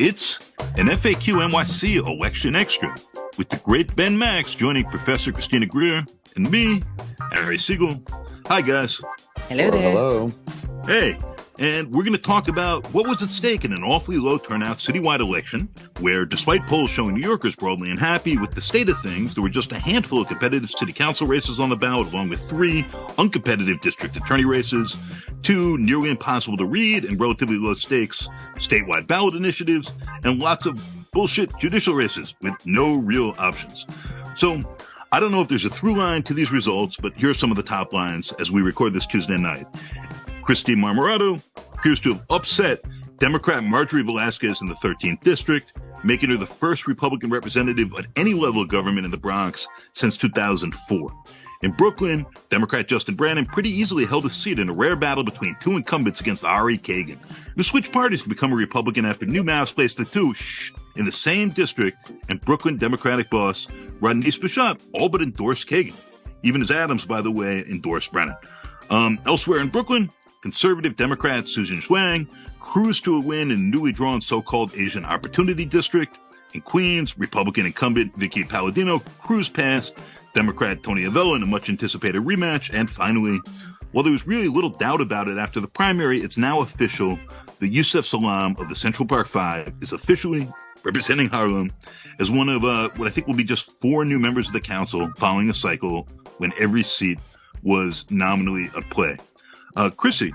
It's an FAQ NYC election extra with the great Ben Max joining Professor Christina Greer and me, Harry Siegel. Hi, guys. Hello there. Hello. Hey, and we're going to talk about what was at stake in an awfully low turnout citywide election, where despite polls showing New Yorkers broadly unhappy with the state of things, there were just a handful of competitive city council races on the ballot, along with 3 uncompetitive district attorney races, 2 nearly impossible to read and relatively low stakes statewide ballot initiatives, and lots of bullshit judicial races with no real options. So I don't know if there's a through line to these results, but here are some of the top lines as we record this Tuesday night. Christy Marmorato appears to have upset Democrat Marjorie Velasquez in the 13th district, making her the first Republican representative at any level of government in the Bronx since 2004. In Brooklyn, Democrat Justin Brannan pretty easily held a seat in a rare battle between 2 incumbents against Ari Kagan, who switched parties to become a Republican after new maps placed the 2 in the same district, and Brooklyn Democratic boss Rodneysh Bichat all but endorsed Kagan. Even as Adams, by the way, endorsed Brennan. Elsewhere in Brooklyn, conservative Democrat Susan Zhuang cruised to a win in the newly drawn so-called Asian Opportunity District. In Queens, Republican incumbent Vicky Palladino cruised past Democrat Tony Avella in a much-anticipated rematch. And finally, while there was really little doubt about it after the primary, it's now official. The Yusef Salaam of the Central Park Five is officially representing Harlem as one of what I think will be just 4 new members of the council following a cycle when every seat was nominally at play. Chrissy,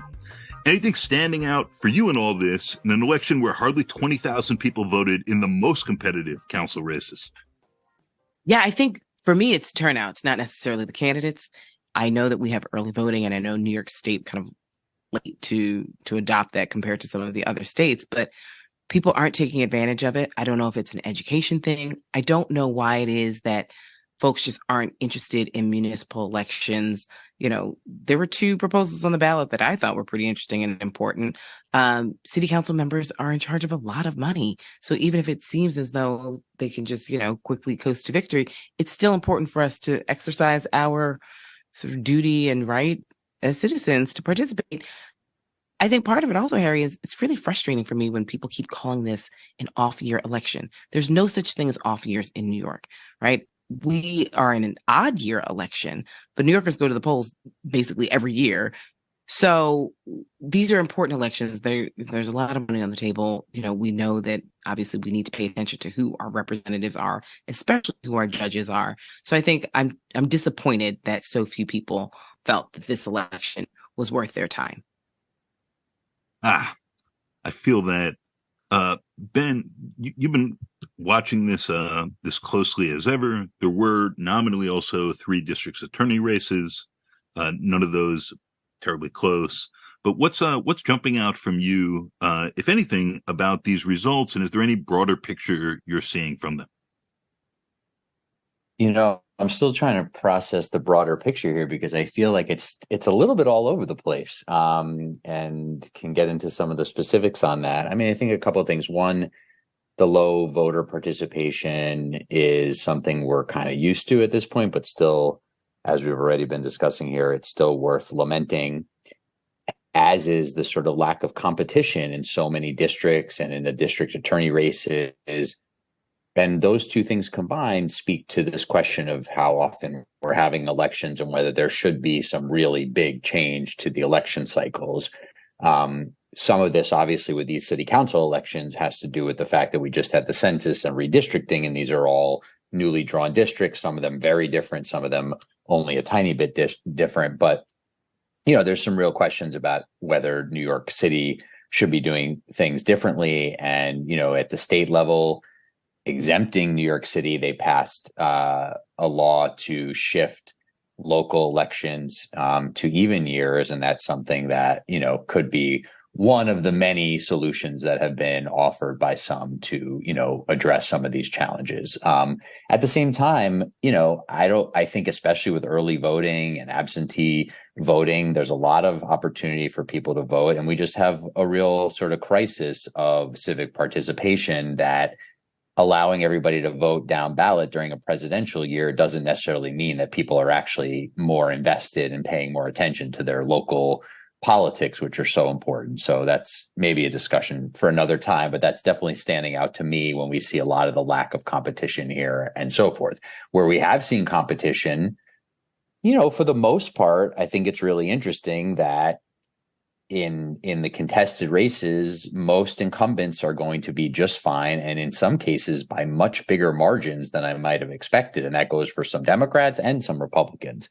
anything standing out for you in all this in an election where hardly 20,000 people voted in the most competitive council races? Yeah, I think for me, it's turnout. It's not necessarily the candidates. I know that we have early voting, and I know New York State kind of late to adopt that compared to some of the other states, but people aren't taking advantage of it. I don't know if it's an education thing. I don't know why it is that folks just aren't interested in municipal elections. You know, there were 2 proposals on the ballot that I thought were pretty interesting and important. City council members are in charge of a lot of money. So even if it seems as though they can just, quickly coast to victory, it's still important for us to exercise our sort of duty and right as citizens to participate. I think part of it also, Harry, is it's really frustrating for me when people keep calling this an off-year election. There's no such thing as off years in New York, right? We are in an odd year election, but New Yorkers go to the polls basically every year. So these are important elections. There's a lot of money on the table. We know that obviously we need to pay attention to who our representatives are, especially who our judges are. So I think I'm disappointed that so few people felt that this election was worth their time. I feel that. Ben, you've been watching this closely as ever. There were nominally also 3 district's attorney races, none of those terribly close. But what's jumping out from you, if anything, about these results, and is there any broader picture you're seeing from them? I'm still trying to process the broader picture here because I feel like it's a little bit all over the place, and can get into some of the specifics on that. I mean, I think a couple of things. One, the low voter participation is something we're kind of used to at this point, but still, as we've already been discussing here, it's still worth lamenting, as is the sort of lack of competition in so many districts and in the district attorney races. And those 2 things combined speak to this question of how often we're having elections and whether there should be some really big change to the election cycles. Some of this, obviously, with these city council elections has to do with the fact that we just had the census and redistricting, and these are all newly drawn districts, some of them very different, some of them only a tiny bit different. But, there's some real questions about whether New York City should be doing things differently. And, at the state level, exempting New York City, they passed a law to shift local elections to even years. And that's something that, could be one of the many solutions that have been offered by some to, address some of these challenges. At the same time, I think especially with early voting and absentee voting, there's a lot of opportunity for people to vote. And we just have a real sort of crisis of civic participation that allowing everybody to vote down ballot during a presidential year doesn't necessarily mean that people are actually more invested and paying more attention to their local politics, which are so important. So that's maybe a discussion for another time, but that's definitely standing out to me when we see a lot of the lack of competition here and so forth. Where we have seen competition, for the most part, I think it's really interesting that in the contested races, most incumbents are going to be just fine, and in some cases by much bigger margins than I might have expected. And that goes for some Democrats and some Republicans.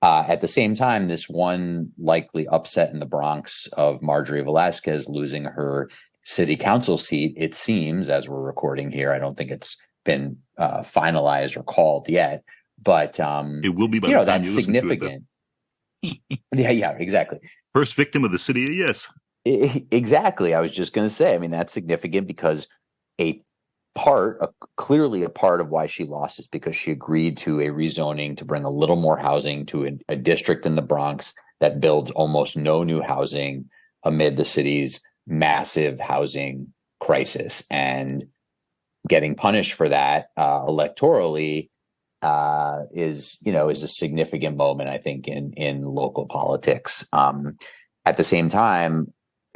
At the same time, this one likely upset in the Bronx of Marjorie Velasquez losing her city council seat, it seems, as we're recording here, I don't think it's been finalized or called yet, but it will be by the time that's you listen significant. To it, Yeah, exactly. first victim of the city of yes. Exactly. I was just going to say, I mean, that's significant because clearly a part of why she lost is because she agreed to a rezoning to bring a little more housing to a district in the Bronx that builds almost no new housing amid the city's massive housing crisis. And getting punished for that electorally is a significant moment, I think, in local politics. At the same time,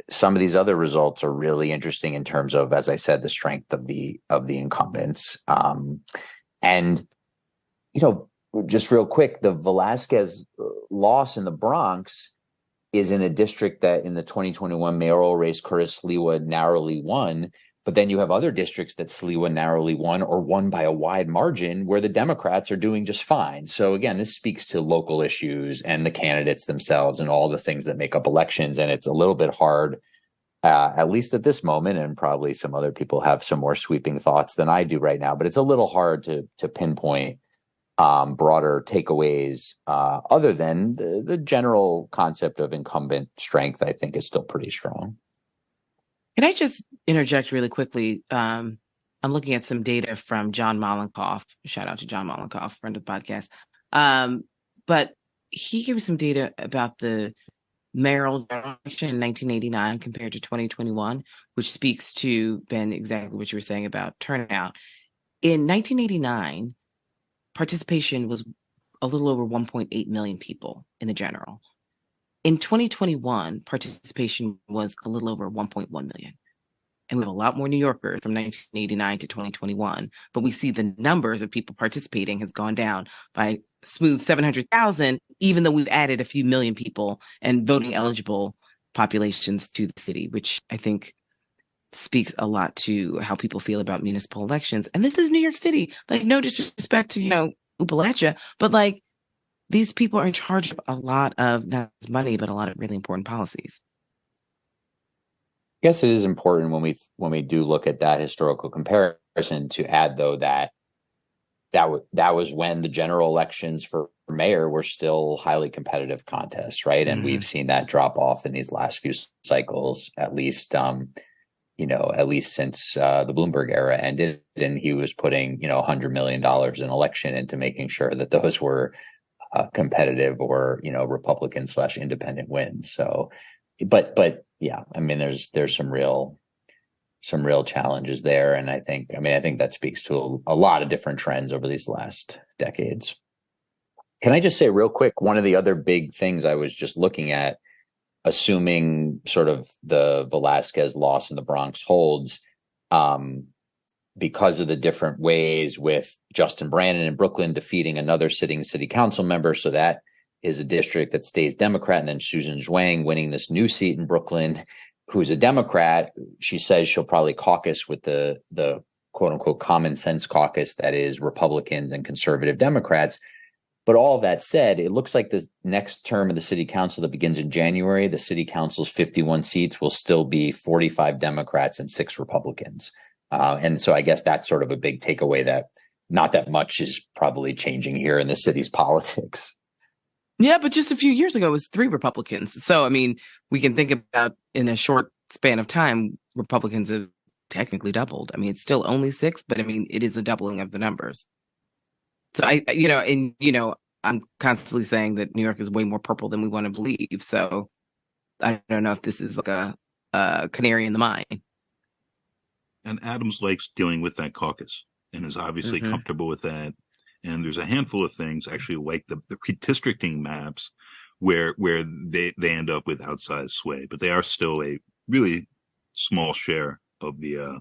some of these other results are really interesting in terms of, as I said, the strength of the incumbents. And just real quick, the Velasquez loss in the Bronx is in a district that in the 2021 mayoral race, Curtis Sliwa narrowly won. But then you have other districts that Sliwa narrowly won or won by a wide margin where the Democrats are doing just fine. So again, this speaks to local issues and the candidates themselves and all the things that make up elections. And it's a little bit hard, at least at this moment, and probably some other people have some more sweeping thoughts than I do right now, but it's a little hard to pinpoint broader takeaways other than the general concept of incumbent strength, I think, is still pretty strong. Can I just interject really quickly? I'm looking at some data from John Mollenkoff. Shout out to John Mollenkoff, friend of the podcast. But he gave me some data about the mayoral election in 1989 compared to 2021, which speaks to, Ben, exactly what you were saying about turnout. In 1989, participation was a little over 1.8 million people in the general. In 2021, participation was a little over 1.1 million. And we have a lot more New Yorkers from 1989 to 2021. But we see the numbers of people participating has gone down by smooth 700,000, even though we've added a few million people and voting eligible populations to the city, which I think speaks a lot to how people feel about municipal elections. And this is New York City. Like, no disrespect to, Appalachia, but like, these people are in charge of a lot of not just money, but a lot of really important policies. I guess it is important when we do look at that historical comparison to add, though, that was when the general elections for mayor were still highly competitive contests, right? And we've seen that drop off in these last few cycles, at least since the Bloomberg era ended, and he was putting $100 million in election into making sure that those were competitive or Republican/independent wins. So, but yeah, I mean, there's some real challenges there, and I think that speaks to a lot of different trends over these last decades. Can I just say real quick, one of the other big things I was just looking at, assuming sort of the Velasquez loss in the Bronx holds, because of the different ways with Justin Brannan in Brooklyn defeating another sitting city council member. So that is a district that stays Democrat. And then Susan Zhuang winning this new seat in Brooklyn, who's a Democrat. She says she'll probably caucus with the quote unquote common sense caucus that is Republicans and conservative Democrats. But all of that said, it looks like the next term of the city council that begins in January, the city council's 51 seats will still be 45 Democrats and 6 Republicans. And so I guess that's sort of a big takeaway, that not that much is probably changing here in the city's politics. Yeah, but just a few years ago, it was 3 Republicans. So, I mean, we can think about in a short span of time, Republicans have technically doubled. I mean, it's still only 6, but I mean, it is a doubling of the numbers. So I'm constantly saying that New York is way more purple than we want to believe. So I don't know if this is like a canary in the mine. And Adams likes dealing with that caucus and is obviously comfortable with that. And there's a handful of things, actually, like the redistricting maps, where they end up with outsized sway, but they are still a really small share of the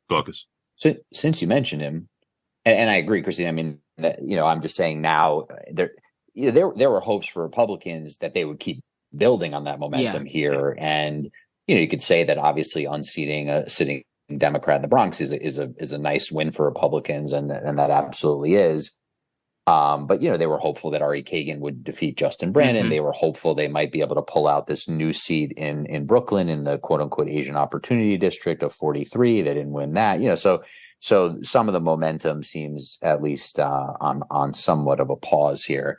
caucus. So, since you mentioned him, and I agree, Christine. I mean, I'm just saying now there were hopes for Republicans that they would keep building on that momentum here, and you could say that obviously unseating a sitting Democrat in the Bronx is a nice win for Republicans, and that absolutely is. But they were hopeful that Ari Kagan would defeat Justin Brannan. Mm-hmm. They were hopeful they might be able to pull out this new seat in Brooklyn in the quote unquote Asian Opportunity District of 43. They didn't win that. So some of the momentum seems at least on somewhat of a pause here.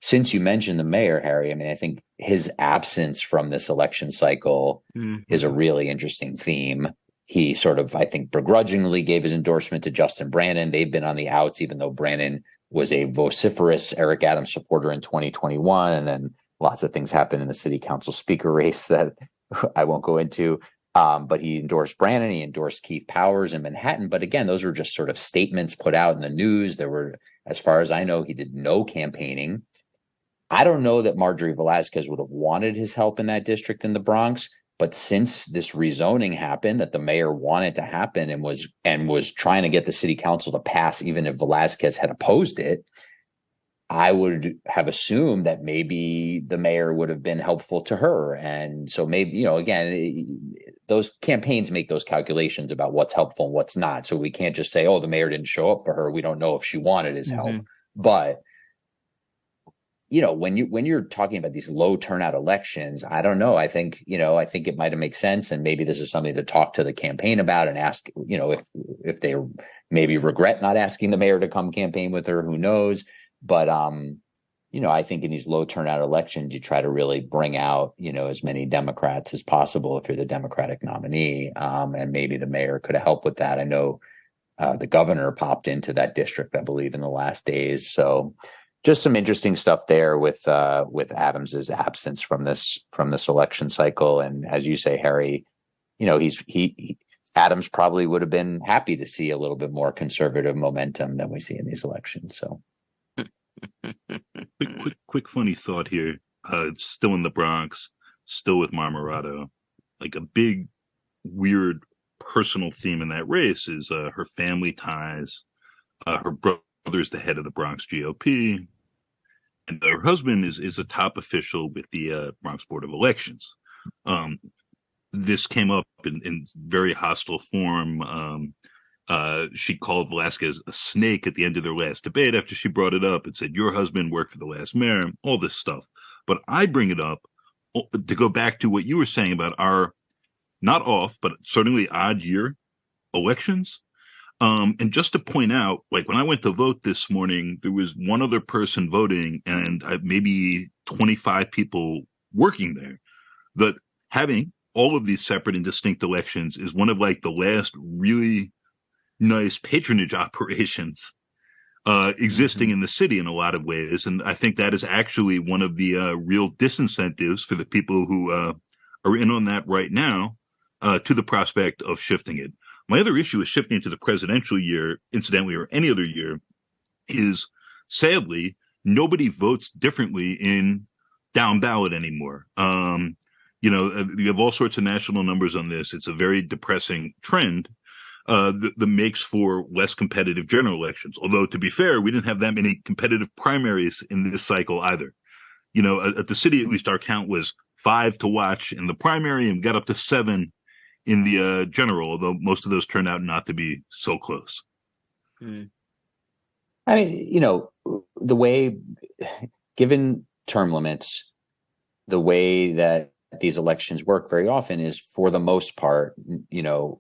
Since you mentioned the mayor, Harry, I mean, I think his absence from this election cycle is a really interesting theme. He sort of, I think, begrudgingly gave his endorsement to Justin Brannan. They've been on the outs, even though Brannan was a vociferous Eric Adams supporter in 2021. And then lots of things happened in the city council speaker race that I won't go into. But he endorsed Brannan. He endorsed Keith Powers in Manhattan. But again, those were just sort of statements put out in the news. There were, as far as I know, he did no campaigning. I don't know that Marjorie Velazquez would have wanted his help in that district in the Bronx. But since this rezoning happened that the mayor wanted to happen and was trying to get the city council to pass, even if Velazquez had opposed it, I would have assumed that maybe the mayor would have been helpful to her. And so maybe, again, those campaigns make those calculations about what's helpful and what's not. So we can't just say, oh, the mayor didn't show up for her. We don't know if she wanted his help. But when you're talking about these low turnout elections, I don't know. I think it might have made sense. And maybe this is something to talk to the campaign about and ask, if they maybe regret not asking the mayor to come campaign with her, who knows? But, I think in these low turnout elections, you try to really bring out, as many Democrats as possible if you're the Democratic nominee. And maybe the mayor could have helped with that. I know the governor popped into that district, I believe, in the last days. So just some interesting stuff there with Adams's absence from this election cycle. And as you say, Harry, Adams probably would have been happy to see a little bit more conservative momentum than we see in these elections. So quick funny thought here. It's still in the Bronx, still with Marmorato. Like a big weird personal theme in that race is her family ties. Her brother's the head of the Bronx GOP. And her husband is a top official with the Bronx Board of Elections. This came up in very hostile form. She called Velazquez a snake at the end of their last debate after she brought it up and said, your husband worked for the last mayor, all this stuff. But I bring it up to go back to what you were saying about our not off, but certainly odd year elections. And just to point out, like when I went to vote this morning, there was one other person voting and maybe 25 people working there. That having all of these separate and distinct elections is one of like the last really nice patronage operations existing in the city in a lot of ways. And I think that is actually one of the real disincentives for the people who are in on that right now to the prospect of shifting it. My other issue is shifting to the presidential year, incidentally, or any other year, is sadly, nobody votes differently in down ballot anymore. You have all sorts of national numbers on this. It's a very depressing trend that makes for less competitive general elections. Although, to be fair, we didn't have that many competitive primaries in this cycle either. At the city, at least our count was 5 to watch in the primary and got up to 7 in the general, although most of those turned out not to be so close. I mean, the way, given term limits, the way that these elections work very often is, for the most part,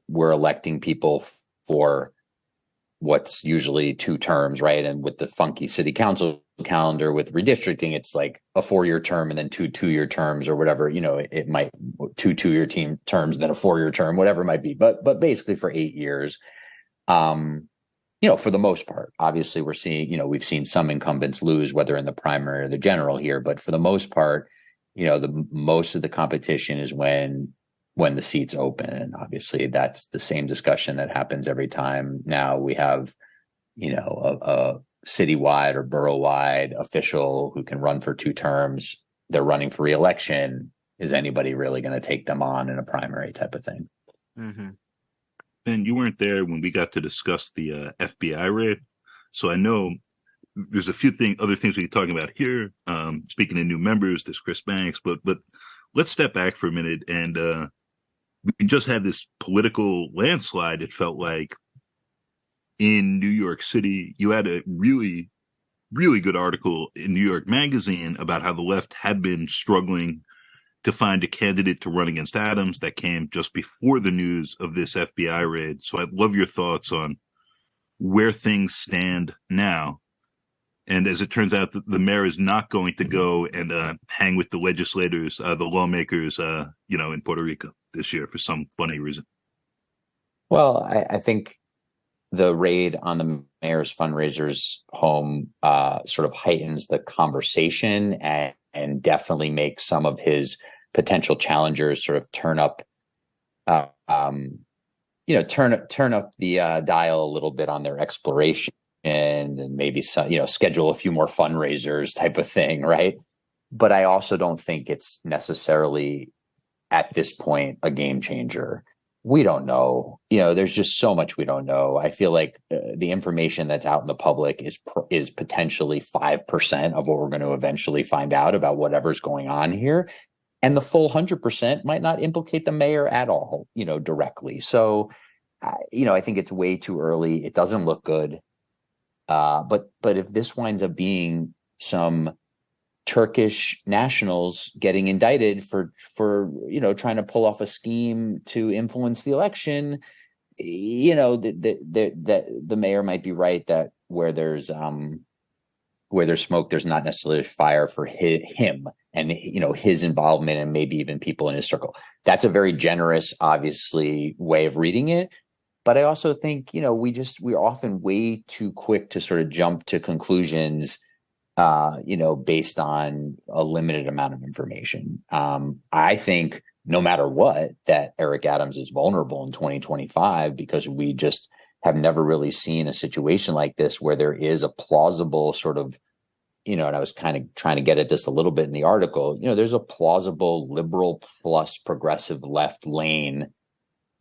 we're electing people for what's usually 2 terms, right? And with the funky city council calendar with redistricting, it's like a 4-year term and then 2 2-year terms or whatever. It might 2 2-year terms, then a 4-year term, whatever it might be. But basically for 8 years, for the most part. Obviously, we're seeing, we've seen some incumbents lose, whether in the primary or the general here. But for the most part, the most of the competition is when the seats open. And obviously that's the same discussion that happens every time. Now we have, citywide or borough-wide official who can run for 2 terms. They're running for re-election. Is anybody really going to take them on in a primary type of thing? Mm-hmm. And you weren't there when we got to discuss the FBI raid. So I know there's a few other things we can talk about here. Speaking of new members, there's Chris Banks, but let's step back for a minute. And we just had this political landslide. It felt like in New York City. You had a really, really good article in New York Magazine about how the left had been struggling to find a candidate to run against Adams. That came just before the news of this FBI raid. So I'd love your thoughts on where things stand now. And as it turns out, the mayor is not going to go and hang with the legislators, the lawmakers, in Puerto Rico this year for some funny reason. Well, I think the raid on the mayor's fundraiser's home sort of heightens the conversation and definitely makes some of his potential challengers sort of turn up the dial a little bit on their exploration and maybe schedule a few more fundraisers type of thing, right? But I also don't think it's necessarily at this point a game changer. We don't know. There's just so much we don't know. I feel like the information that's out in the public is potentially 5% of what we're going to eventually find out about whatever's going on here. And the full 100% might not implicate the mayor at all, directly. So, I think it's way too early. It doesn't look good. But if this winds up being some Turkish nationals getting indicted for trying to pull off a scheme to influence the election, the mayor might be right that where there's smoke, there's not necessarily fire for him and his involvement and maybe even people in his circle. That's a very generous, obviously, way of reading it. But I also think we're often way too quick to sort of jump to conclusions based on a limited amount of information. I think no matter what, that Eric Adams is vulnerable in 2025 because we just have never really seen a situation like this where there is a plausible sort of, and I was kind of trying to get at this a little bit in the article, there's a plausible liberal plus progressive left lane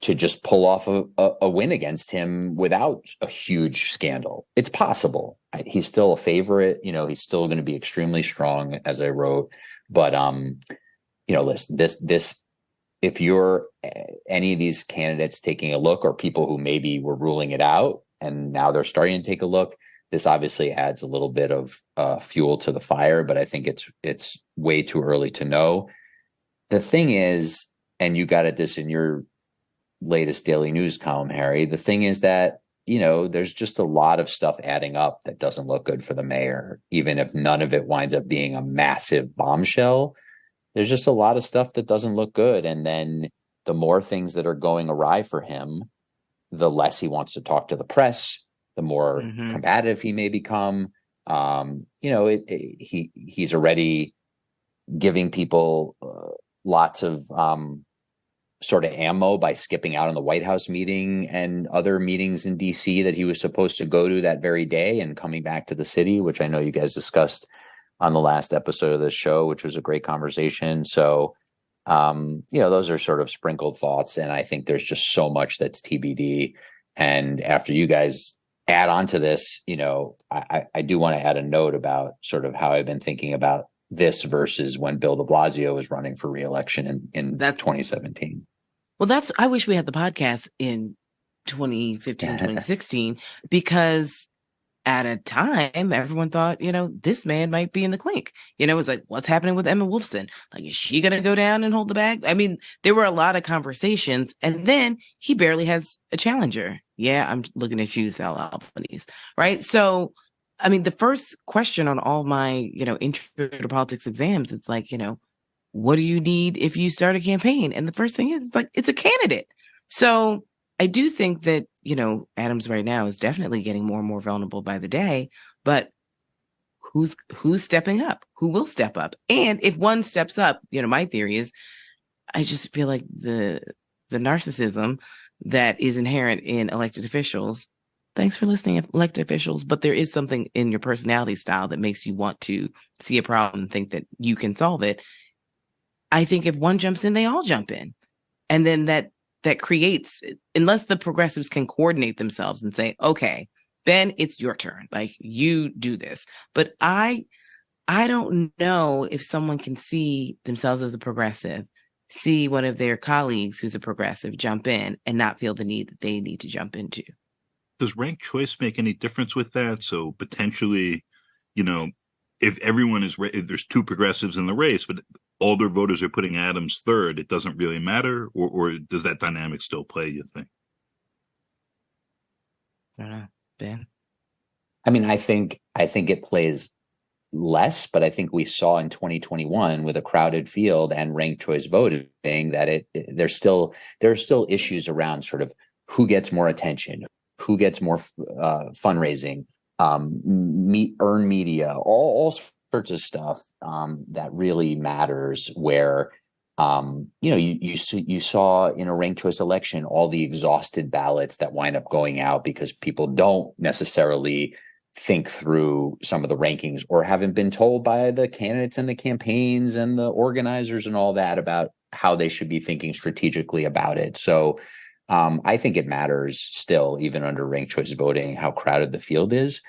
to just pull off a win against him without a huge scandal. It's possible. He's still a favorite. He's still going to be extremely strong, as I wrote. But listen, this if you're any of these candidates taking a look, or people who maybe were ruling it out and now they're starting to take a look, this obviously adds a little bit of fuel to the fire. But I think it's way too early to know. The thing is, and you got at this in your latest daily news column, Harry, the thing is that there's just a lot of stuff adding up that doesn't look good for the mayor. Even if none of it winds up being a massive bombshell, there's just a lot of stuff that doesn't look good. And then the more things that are going awry for him, the less he wants to talk to the press, the more combative he may become. He's already giving people lots of sort of ammo by skipping out on the White House meeting and other meetings in DC that he was supposed to go to that very day and coming back to the city, which I know you guys discussed on the last episode of this show, which was a great conversation. So, those are sort of sprinkled thoughts. And I think there's just so much that's TBD. And after you guys add on to this, I do want to add a note about sort of how I've been thinking about this versus when Bill de Blasio was running for re-election in 2017. Well, I wish we had the podcast in 2015, 2016, because at a time, everyone thought, this man might be in the clink. It was like, what's happening with Emma Wolfson? Like, is she going to go down and hold the bag? I mean, there were a lot of conversations, and then he barely has a challenger. Yeah, I'm looking at you, Sal Albanese, right? So, I mean, the first question on all my, intro to politics exams is like, what do you need if you start a campaign? And the first thing is like, it's a candidate. So I do think that, Adams right now is definitely getting more and more vulnerable by the day, but who's stepping up? Who will step up? And if one steps up, my theory is, I just feel like the narcissism that is inherent in elected officials thanks for listening, elected officials. But there is something in your personality style that makes you want to see a problem and think that you can solve it. I think if one jumps in, they all jump in. And then that creates, unless the progressives can coordinate themselves and say, okay, Ben, it's your turn. Like, you do this. But I don't know if someone can see themselves as a progressive, see one of their colleagues who's a progressive jump in and not feel the need that they need to jump into. Does ranked choice make any difference with that? So potentially, you know, if everyone is, if there's two progressives in the race, but all their voters are putting Adams third, it doesn't really matter? Or does that dynamic still play, you think? I don't know, Ben. I mean, I think it plays less, but I think we saw in 2021 with a crowded field and ranked choice voting that there's still issues around sort of who gets more attention, who gets more fundraising, earn media, all sorts of stuff that really matters. Where you saw in a ranked choice election all the exhausted ballots that wind up going out because people don't necessarily think through some of the rankings or haven't been told by the candidates and the campaigns and the organizers and all that about how they should be thinking strategically about it. So I think it matters still, even under ranked choice voting, how crowded the field is.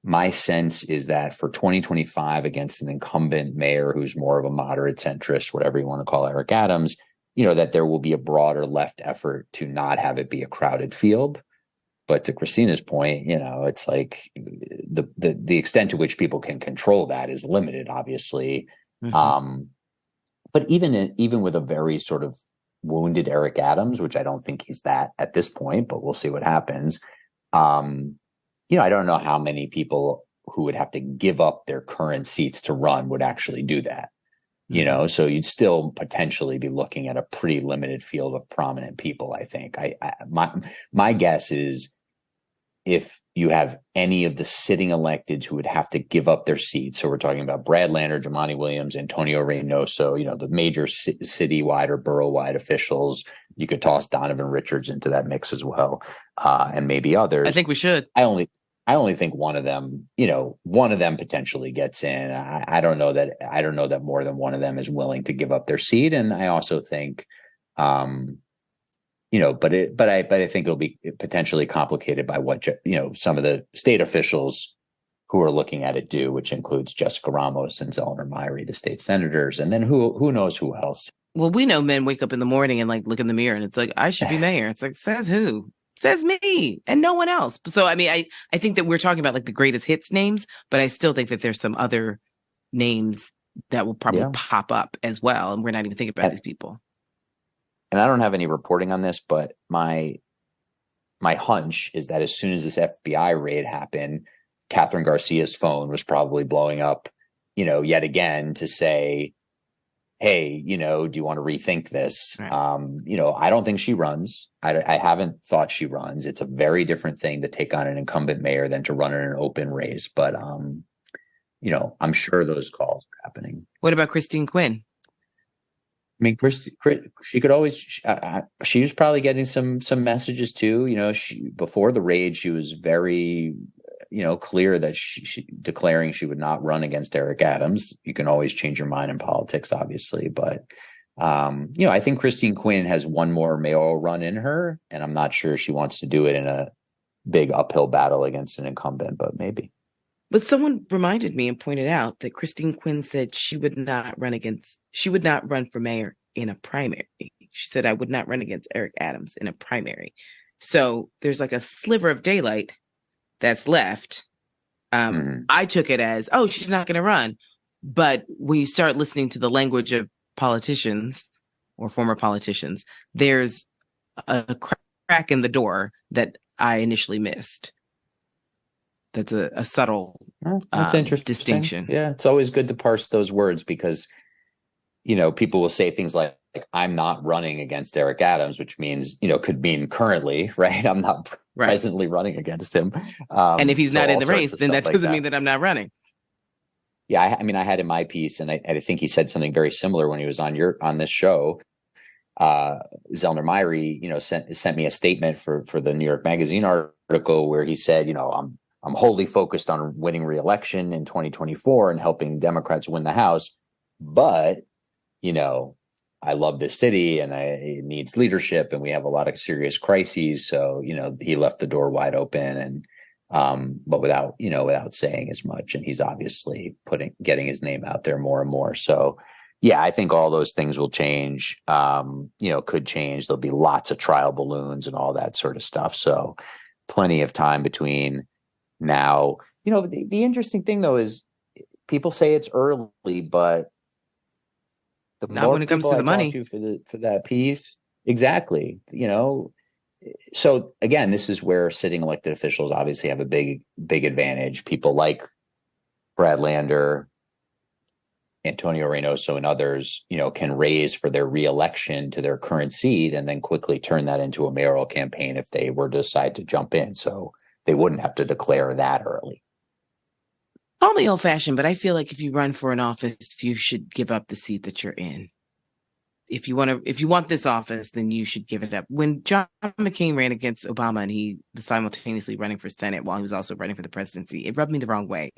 My sense is that for 2025 against an incumbent mayor who's more of a moderate centrist, whatever you want to call Eric Adams, that there will be a broader left effort to not have it be a crowded field. But to Christina's point, it's like the extent to which people can control that is limited, obviously. Mm-hmm. But even with a very sort of wounded Eric Adams, which I don't think he's that at this point, but we'll see what happens. I don't know how many people who would have to give up their current seats to run would actually do that. So you'd still potentially be looking at a pretty limited field of prominent people. I think my guess is, if you have any of the sitting electeds who would have to give up their seats, so we're talking about Brad Lander, Jumaane Williams, Antonio Reynoso, the major citywide or borough-wide officials. You could toss Donovan Richards into that mix as well, and maybe others. I think we should. I only think one of them potentially gets in. I don't know that more than one of them is willing to give up their seat, and I also think. But I think it'll be potentially complicated by what some of the state officials who are looking at it do, which includes Jessica Ramos and Zellner Myrie, the state senators, and then who knows who else. Well, we know men wake up in the morning and like look in the mirror and it's like, I should be mayor. It's like, says who? Says me and no one else. So I mean, I think that we're talking about like the greatest hits names, but I still think that there's some other names that will probably pop up as well, and we're not even thinking about these people. And I don't have any reporting on this, but my hunch is that as soon as this FBI raid happened, Catherine Garcia's phone was probably blowing up, yet again to say, hey, do you want to rethink this? Right. I don't think she runs. I haven't thought she runs. It's a very different thing to take on an incumbent mayor than to run in an open race. But, I'm sure those calls are happening. What about Christine Quinn? I mean, she could always. She was probably getting some messages too. Before the raid, she was very, clear that she declaring she would not run against Eric Adams. You can always change your mind in politics, obviously, but I think Christine Quinn has one more mayoral run in her, and I'm not sure she wants to do it in a big uphill battle against an incumbent, but maybe. But someone reminded me and pointed out that Christine Quinn said she would not run for mayor in a primary. She said, I would not run against Eric Adams in a primary. So there's like a sliver of daylight that's left. I took it as, she's not going to run. But when you start listening to the language of politicians or former politicians, there's a crack in the door that I initially missed. That's a subtle that's interesting distinction. Yeah, it's always good to parse those words because, people will say things like I'm not running against Eric Adams, which means, could mean currently, right? I'm not presently running against him. And if he's not in the race, then that doesn't mean that I'm not running. Yeah, I mean, I had in my piece, and I think he said something very similar when he was on this show. Zellner Myrie, sent me a statement for the New York Magazine article where he said, I'm wholly focused on winning re-election in 2024 and helping Democrats win the House, but I love this city and it needs leadership, and we have a lot of serious crises. So he left the door wide open, and but without saying as much. And he's obviously getting his name out there more and more. So yeah, I think all those things will change, could change. There'll be lots of trial balloons and all that sort of stuff. So plenty of time between now. The interesting thing, though, is people say it's early, but the Not more when it comes people to I the money. talk to for that piece, exactly. So again, this is where sitting elected officials obviously have a big advantage. People like Brad Lander, Antonio Reynoso, and others, can raise for their reelection to their current seat and then quickly turn that into a mayoral campaign if they were to decide to jump in. So they wouldn't have to declare that early. Call me old fashioned, but I feel like if you run for an office, you should give up the seat that you're in. If you want this office, then you should give it up. When John McCain ran against Obama and he was simultaneously running for Senate while he was also running for the presidency, it rubbed me the wrong way.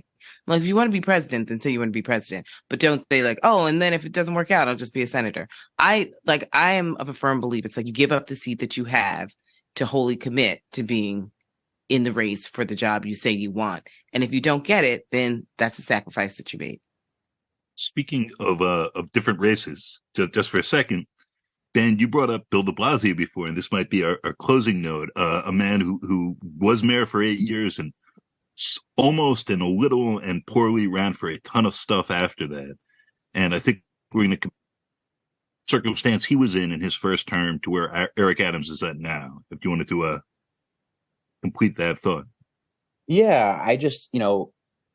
Like, if you want to be president, then say you want to be president, but don't say like, oh, and then if it doesn't work out, I'll just be a senator. I am of a firm belief. It's like you give up the seat that you have to wholly commit to being in the race for the job you say you want. And if you don't get it, then that's a sacrifice that you made. Speaking of different races, just for a second, Ben, you brought up Bill de Blasio before, and this might be our closing note. A man who was mayor for 8 years and almost and a little and poorly ran for a ton of stuff after that. And I think we're going to circumstance he was in his first term to where Eric Adams is at now. If you wanted to complete that thought. Yeah, I just,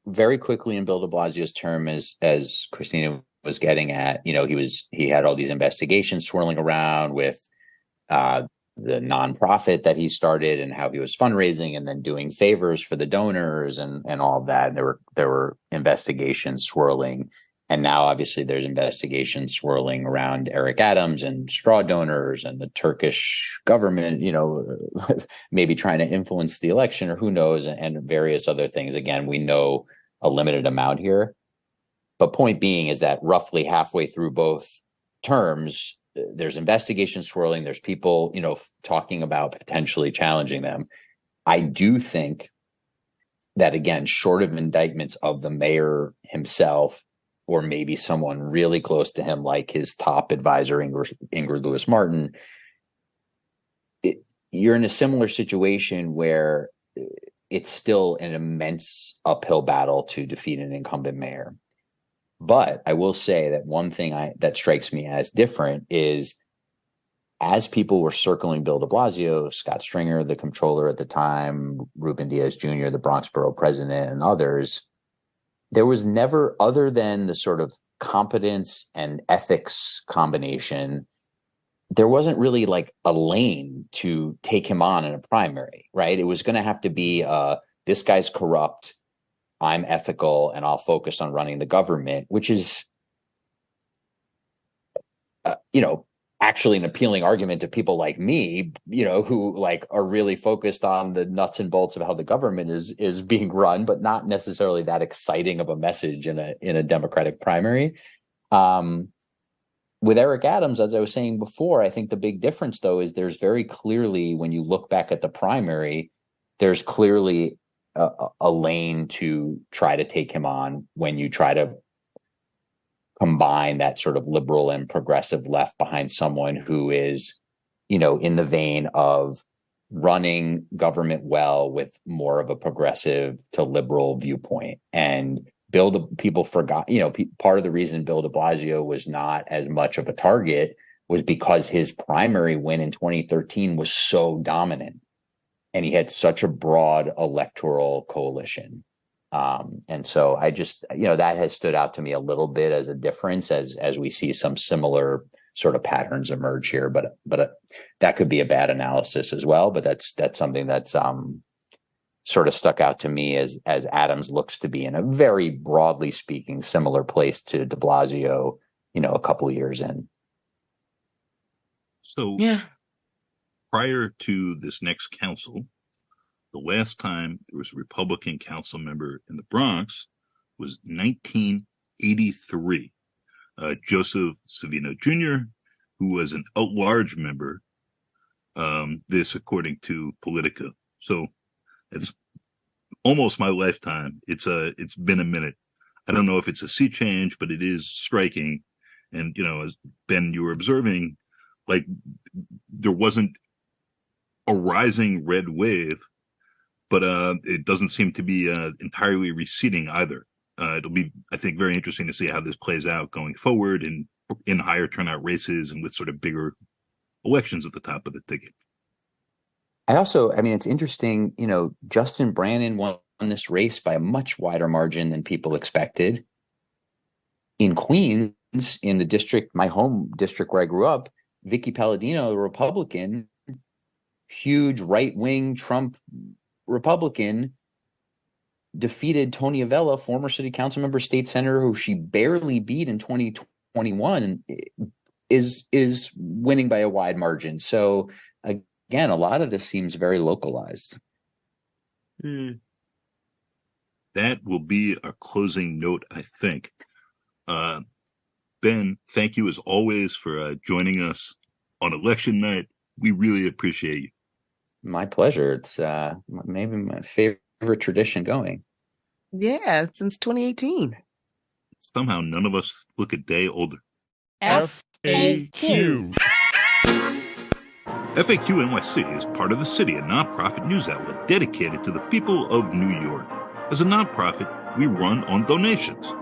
very quickly in Bill de Blasio's term, as Christina was getting at, he had all these investigations swirling around with the nonprofit that he started and how he was fundraising and then doing favors for the donors and all of that. And there were investigations swirling. And now obviously there's investigations swirling around Eric Adams and straw donors and the Turkish government, maybe trying to influence the election, or who knows, and various other things. Again, we know a limited amount here. But point being is that roughly halfway through both terms, there's investigations swirling. There's people, talking about potentially challenging them. I do think that, again, short of indictments of the mayor himself, or maybe someone really close to him, like his top advisor, Ingrid Lewis-Martin, you're in a similar situation where it's still an immense uphill battle to defeat an incumbent mayor. But I will say that one thing that strikes me as different is, as people were circling Bill de Blasio, Scott Stringer, the comptroller at the time, Ruben Diaz Jr., the Bronx borough president, and others, there was never, other than the sort of competence and ethics combination, there wasn't really like a lane to take him on in a primary, right? It was going to have to be, this guy's corrupt, I'm ethical, and I'll focus on running the government, which is, actually an appealing argument to people like me, who are really focused on the nuts and bolts of how the government is being run, but not necessarily that exciting of a message in a Democratic primary. With Eric Adams, as I was saying before, I think the big difference, though, is there's very clearly, when you look back at the primary, there's clearly a lane to try to take him on when you try to combine that sort of liberal and progressive left behind someone who is, in the vein of running government well with more of a progressive to liberal viewpoint. And people forgot, part of the reason Bill de Blasio was not as much of a target was because his primary win in 2013 was so dominant and he had such a broad electoral coalition. And so I just, that has stood out to me a little bit as a difference as we see some similar sort of patterns emerge here, but that could be a bad analysis as well. But that's something that's sort of stuck out to me as Adams looks to be in a very broadly speaking similar place to de Blasio, a couple of years in. So Yeah. prior to this next council, the last time there was a Republican council member in the Bronx was 1983. Joseph Savino Jr., who was an at-large member. This according to Politica. So it's almost my lifetime. It's been a minute. I don't know if it's a sea change, but it is striking. And, as Ben, you were observing, like there wasn't a rising red wave, but it doesn't seem to be entirely receding either. It'll be, I think, very interesting to see how this plays out going forward in higher turnout races and with sort of bigger elections at the top of the ticket. It's interesting, Justin Brannan won this race by a much wider margin than people expected. In Queens, in the district, my home district where I grew up, Vicky Palladino, a Republican, huge right-wing Trump Republican, defeated Tony Avella, former city council member, state senator, who she barely beat in 2021, and is winning by a wide margin. So again, a lot of this seems very localized. That will be our closing note, I think. Ben, thank you as always for joining us on election night. We really appreciate you. My pleasure. It's maybe my favorite tradition going. Yeah, since 2018. Somehow none of us look a day older. FAQ. FAQ NYC is part of The City, a nonprofit news outlet dedicated to the people of New York. As a nonprofit, we run on donations.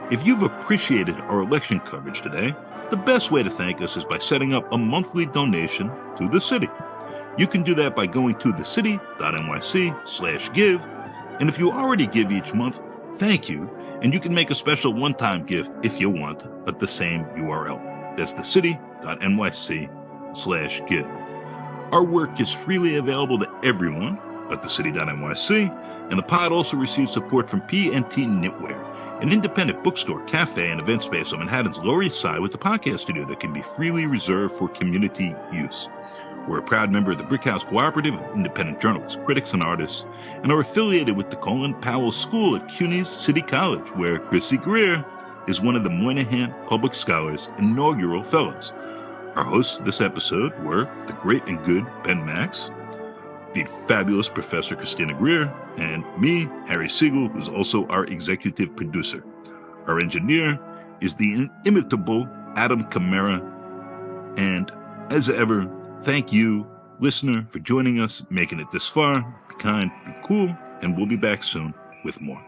If you've appreciated our election coverage today, the best way to thank us is by setting up a monthly donation to The City. You can do that by going to thecity.nyc/give. And if you already give each month, thank you. And you can make a special one-time gift if you want at the same URL. That's thecity.nyc/give. Our work is freely available to everyone at thecity.nyc, and the pod also receives support from PNT Knitwear, an independent bookstore, cafe, and event space on Manhattan's Lower East Side with a podcast studio that can be freely reserved for community use. We're a proud member of the Brickhouse Cooperative of independent journalists, critics, and artists, and are affiliated with the Colin Powell School at CUNY's City College, where Chrissy Greer is one of the Moynihan Public Scholars' inaugural fellows. Our hosts this episode were the great and good Ben Max, the fabulous Professor Christina Greer, and me, Harry Siegel, who's also our executive producer. Our engineer is the inimitable Adam Camara. And as ever, thank you, listener, for joining us, making it this far. Be kind, be cool, and we'll be back soon with more.